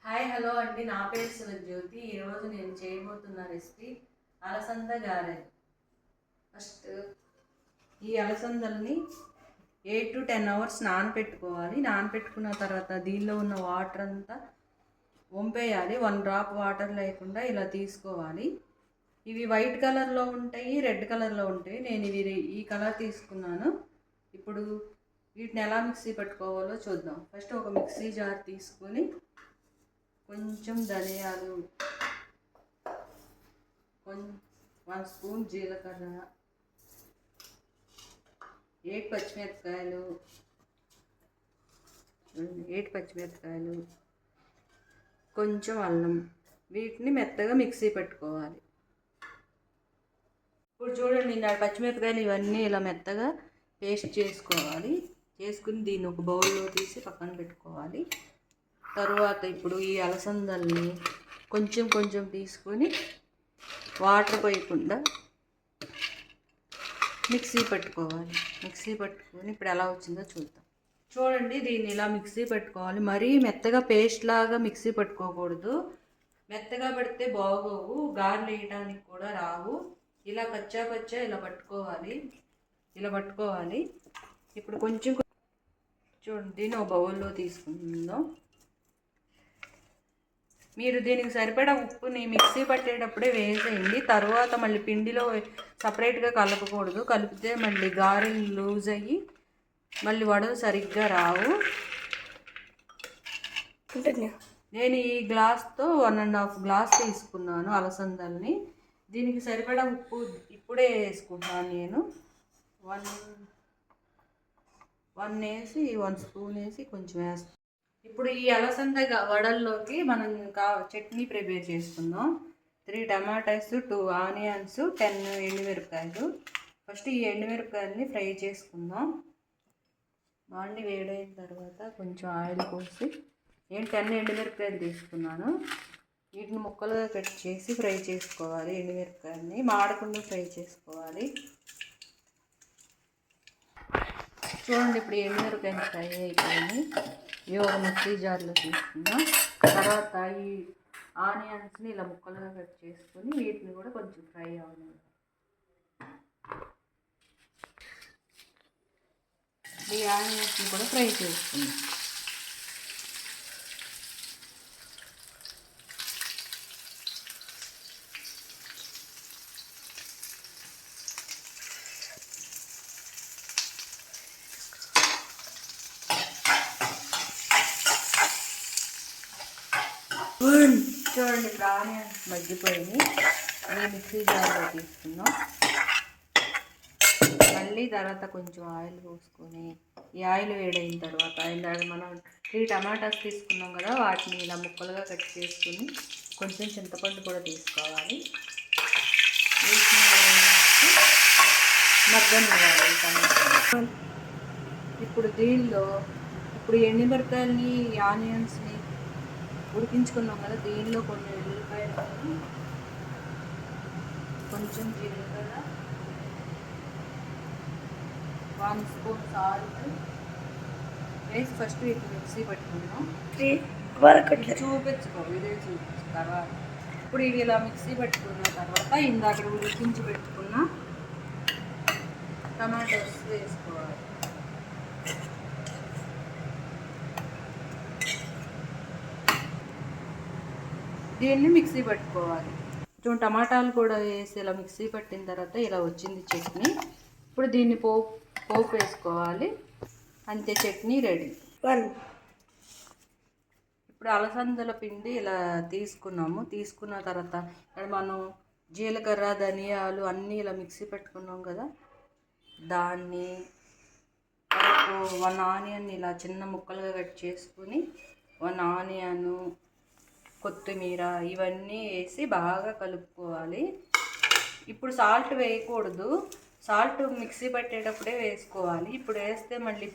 Hi hello అండి, నా పేరు శివజ్యోతి. ఈరోజు నేను చేయబోతున్న రెసిపీ అలసంద గారెలు. ఫస్ట్ ఈ అలసందల్ని 8 to 10 అవర్స్ నానబెట్టుకోవాలి. నానబెట్టుకున్న తర్వాత దీనిలో ఉన్న వాటర్ అంతా వంపేయాలి. 1 డ్రాప్ వాటర్ లేకుండా ఇలా తీసుకోవాలి. ఇవి వైట్ కలర్లో ఉంటాయి, రెడ్ కలర్లో ఉంటాయి. నేను ఇవి ఈ కలర్ తీసుకున్నాను. ఇప్పుడు వీటిని ఎలా మిక్సీ పెట్టుకోవాలో చూద్దాం. ఫస్ట్ ఒక మిక్సీ జార్ తీసుకొని కొంచెం ధనియాలు, 1 స్పూన్ జీలకర్ర, 8 పచ్చిమిరపకాయలు, కొంచెం అల్లం, వీటిని మెత్తగా మిక్సీ పెట్టుకోవాలి. ఇప్పుడు చూడండి, నా పచ్చిమిరపకాయలు ఇవన్నీ ఇలా మెత్తగా పేస్ట్ చేసుకోవాలి. చేసుకుని దీన్ని ఒక బౌల్లో తీసి పక్కన పెట్టుకోవాలి. తరువాత ఇప్పుడు ఈ అలసందల్ని కొంచెం కొంచెం తీసుకొని వాటర్ పోయకుండా మిక్సీ పట్టుకోవాలి. మిక్సీ పట్టుకొని ఇప్పుడు ఎలా వచ్చిందో చూద్దాం. చూడండి, దీన్ని ఇలా మిక్సీ పెట్టుకోవాలి. మరీ మెత్తగా పేస్ట్ లాగా మిక్సీ పట్టుకోకూడదు. మెత్తగా పెడితే బాగోవు, గారెలు వేయడానికి కూడా రావు. ఇలా కచ్చా ఇలా పట్టుకోవాలి. ఇప్పుడు కొంచెం చూడండి, దీన్ని ఒక బౌల్లో తీసుకుందాం. మీరు దీనికి సరిపడా ఉప్పుని మిక్సీ పట్టేటప్పుడే వేసేయండి. తర్వాత మళ్ళీ పిండిలో సపరేట్గా కలపకూడదు. కలిపితే మళ్ళీ గారెలు లూజ్ అయ్యి మళ్ళీ వడలు సరిగ్గా రావు. నేను ఈ గ్లాస్తో 1.5 గ్లాస్ తీసుకున్నాను అలసందల్ని. దీనికి సరిపడా ఉప్పు ఇప్పుడే వేసుకుంటాను నేను. 1 స్పూన్ వేసి కొంచెం వేస్తాను. ఇప్పుడు ఈ అలసంద వడల్లోకి మనం చట్నీ ప్రిపేర్ చేసుకుందాం. 3 టమాటాస్, 2 ఆనియన్స్, 10 ఎండుమిరపకాయలు. ఫస్ట్ ఈ ఎండుమిరపకాయలని ఫ్రై చేసుకుందాం. బాండి వేడైన తర్వాత కొంచెం ఆయిల్ పోసి 10 ఎండుమిరపకాయలు తీసుకున్నాను. వీటిని ముక్కలుగా కట్ చేసి ఫ్రై చేసుకోవాలి. ఎండుమిరపకాయలని మాడకుండా ఫ్రై చేసుకోవాలి. చూడండి, ఇప్పుడు ఎండుమిరపకాయలు ఫ్రై అయిపోయింది. ఇవి ఒక మిక్సీ జార్లో తీసుకున్నాం. తర్వాత ఈ ఆనియన్స్ని ఇలా ముక్కలుగా కట్ చేసుకొని వీటిని కూడా కొంచెం ఫ్రై అవ్వాలి. ఈ ఆనియన్స్ని కూడా ఫ్రై చేసుకున్నాం. చూడండి, ఇప్పుడు ఆనియన్స్ మగ్గిపోయింది. మిక్సీ జార్లో తీసుకున్నాం. మళ్ళీ తర్వాత కొంచెం ఆయిల్ పోసుకొని ఈ ఆయిల్ వేడైన తర్వాత మనం 3 టమాటాస్ తీసుకున్నాం కదా, వాటిని ఇలా ముక్కలుగా కట్ చేసుకుని కొంచెం చింతపండు కూడా తీసుకోవాలి. మగ్గనివ్వాలి టమాటా. ఇప్పుడు దీనిలో ఎండుమిరపకాయలని, ఆనియన్స్ని ఉడికించుకున్నాం కదా, దీనిలో కొన్ని ఉల్లిపాయలు, కొంచెం జీలకర్ర, 1 స్పూన్ సాల్ట్ వేసి ఫస్ట్ వీటిని మిక్సీ పెట్టుకున్నాం. చూపించుకో, ఇదే చూపించు తర్వాత. ఇప్పుడు ఇవి ఇలా మిక్సీ పెట్టుకున్న తర్వాత ఇందాక ఉడికించి పెట్టుకున్న టమాటోస్ వేసుకోవాలి. దీన్ని మిక్సీ పట్టుకోవాలి. కొంచెం టమాటాలు కూడా వేసి ఇలా మిక్సీ పట్టిన తర్వాత ఇలా వచ్చింది చట్నీ. ఇప్పుడు దీన్ని పోపు వేసుకోవాలి. అంతే, చట్నీ రెడీ. ఇప్పుడు అలసందల పిండి ఇలా తీసుకున్న తర్వాత మనం జీలకర్ర, ధనియాలు అన్నీ ఇలా మిక్సీ పెట్టుకున్నాం కదా, దాన్ని 1 ఆనియన్ ఇలా చిన్న ముక్కలుగా కట్ చేసుకుని 1 ఆనియన్, కొత్తిమీర ఇవన్నీ వేసి బాగా కలుపుకోవాలి. ఇప్పుడు సాల్ట్ వేయకూడదు, సాల్ట్ మిక్సీ పట్టేటప్పుడే వేసుకోవాలి. ఇప్పుడు వేస్తే మళ్ళీ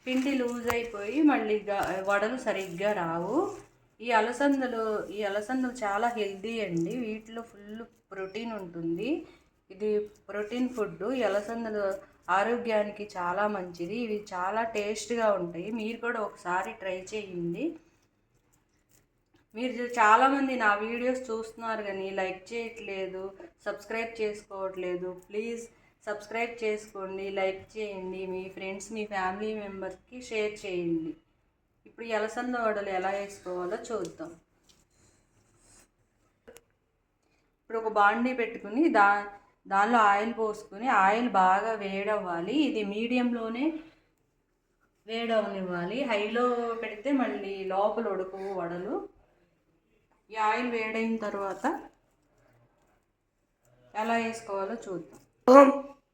పిండి లూజ్ అయిపోయి మళ్ళీ వడలు సరిగ్గా రావు. ఈ అలసందలు చాలా హెల్దీ అండి. వీటిలో ఫుల్ ప్రోటీన్ ఉంటుంది. ఇది ప్రోటీన్ ఫుడ్. ఈ అలసందలు ఆరోగ్యానికి చాలా మంచిది. ఇవి చాలా టేస్ట్గా ఉంటాయి. మీరు కూడా ఒకసారి ట్రై చేయండి. మీరు చాలామంది నా వీడియోస్ చూస్తున్నారు కానీ లైక్ చేయట్లేదు, సబ్స్క్రైబ్ చేసుకోవట్లేదు. ప్లీజ్ సబ్స్క్రైబ్ చేసుకోండి, లైక్ చేయండి, మీ ఫ్రెండ్స్ మీ ఫ్యామిలీ మెంబర్స్కి షేర్ చేయండి. ఇప్పుడు ఈ అలసంద వడలు ఎలా వేసుకోవాలో చూద్దాం. ఇప్పుడు ఒక బాండీ పెట్టుకుని దానిలో ఆయిల్ పోసుకుని ఆయిల్ బాగా వేడవ్వాలి. ఇది మీడియంలోనే వేడవనివ్వాలి. హైలో పెడితే మళ్ళీ లోపల ఉడకవు వడలు. ఈ ఆయిల్ వేడైన తర్వాత ఎలా వేసుకోవాలో చూద్దాం.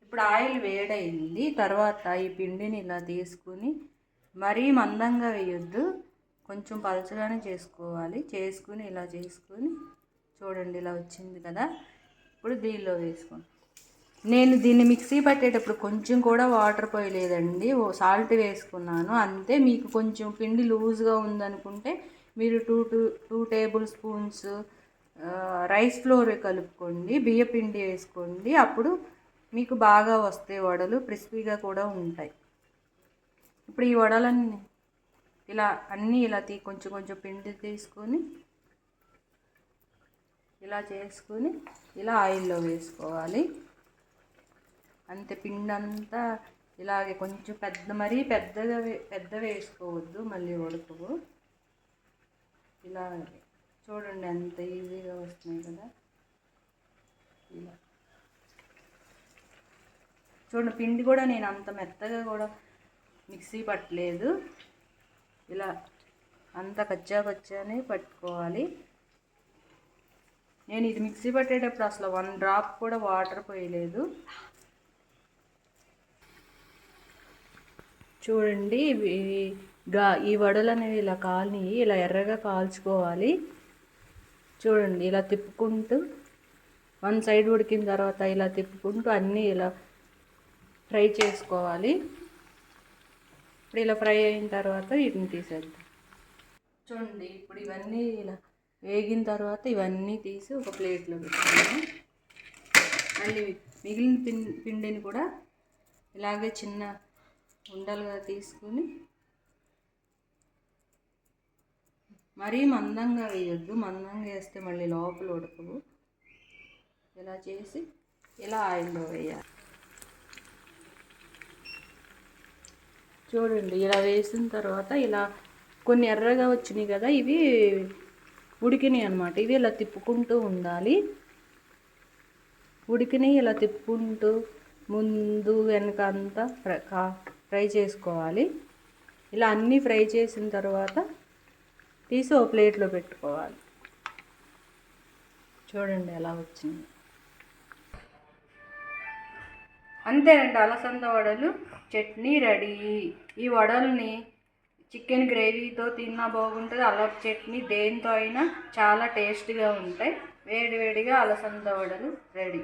ఇప్పుడు ఆయిల్ వేడైంది. తర్వాత ఈ పిండిని ఇలా తీసుకుని మరీ మందంగా వేయొద్దు, కొంచెం పలచగానే చేసుకోవాలి. చేసుకుని ఇలా చేసుకుని చూడండి, ఇలా వచ్చింది కదా. ఇప్పుడు దీనిలో వేసుకోండి. నేను దీన్ని మిక్సీ పట్టేటప్పుడు కొంచెం కూడా వాటర్ పోయలేదండి, సాల్ట్ వేసుకున్నాను అంతే. మీకు కొంచెం పిండి లూజ్గా ఉందనుకుంటే మీరు two table spoons rice flour కలుపుకోండి, బియ్య పిండి వేసుకోండి. అప్పుడు మీకు బాగా వస్తాయి వడలు, క్రిస్పీగా కూడా ఉంటాయి. ఇప్పుడు ఈ వడలన్నీ ఇలా ఇలా కొంచెం కొంచెం పిండి తీసుకొని ఇలా చేసుకొని ఇలా ఆయిల్లో వేసుకోవాలి. అంతే, పిండి అంతా ఇలాగే కొంచెం మరీ పెద్ద వేసుకోవద్దు, మళ్ళీ ఉడకవు. ఇలా చూడండి ఎంత ఈజీగా వస్తున్నాయి కదా. ఇలా చూడండి, పిండి కూడా నేను అంత మెత్తగా కూడా మిక్సీ పట్టలేదు, ఇలా అంత కచ్చానే పట్టుకోవాలి. నేను ఇది మిక్సీ పట్టేటప్పుడు అసలు 1 డ్రాప్ కూడా వాటర్ పోయలేదు. చూడండి, ఈ వడలు అనేవి ఇలా ఇలా ఎర్రగా కాల్చుకోవాలి. చూడండి, ఇలా తిప్పుకుంటూ 1 సైడ్ ఉడికిన తర్వాత ఇలా తిప్పుకుంటూ అన్నీ ఇలా ఫ్రై చేసుకోవాలి. ఇప్పుడు ఇలా ఫ్రై అయిన తర్వాత వీటిని తీసేద్దాం. చూడండి, ఇప్పుడు ఇవన్నీ ఇలా వేగిన తర్వాత ఇవన్నీ తీసి ఒక ప్లేట్లో పెట్టుకున్నాము. మళ్ళీ మిగిలిన పిండిని కూడా ఇలాగే చిన్న ఉండలుగా తీసుకుని మరీ మందంగా వేయొద్దు, మందంగా వేస్తే మళ్ళీ లోపల ఉడకవు. ఇలా చేసి ఇలా ఆయిల్లో వేయాలి. చూడండి, ఇలా వేసిన తర్వాత ఇలా కొన్ని ఎర్రగా వచ్చినాయి కదా, ఇవి ఉడికినాయి అన్నమాట. ఇవి ఇలా తిప్పుకుంటూ ఉండాలి. ఉడికినాయి ఇలా తిప్పుకుంటూ ముందు వెనక అంతా ఫ్రై చేసుకోవాలి. ఇలా అన్నీ ఫ్రై చేసిన తర్వాత తీసి ఒక ప్లేట్లో పెట్టుకోవాలి. చూడండి ఎలా వచ్చింది. అంతేనండి, అలసంద వడలు చట్నీ రెడీ. ఈ వడల్ని చికెన్ గ్రేవీతో తిన్నా బాగుంటుంది, అల్లం చట్నీ దేంతో అయినా చాలా టేస్ట్గా ఉంటాయి. వేడివేడిగా అలసంద వడలు రెడీ.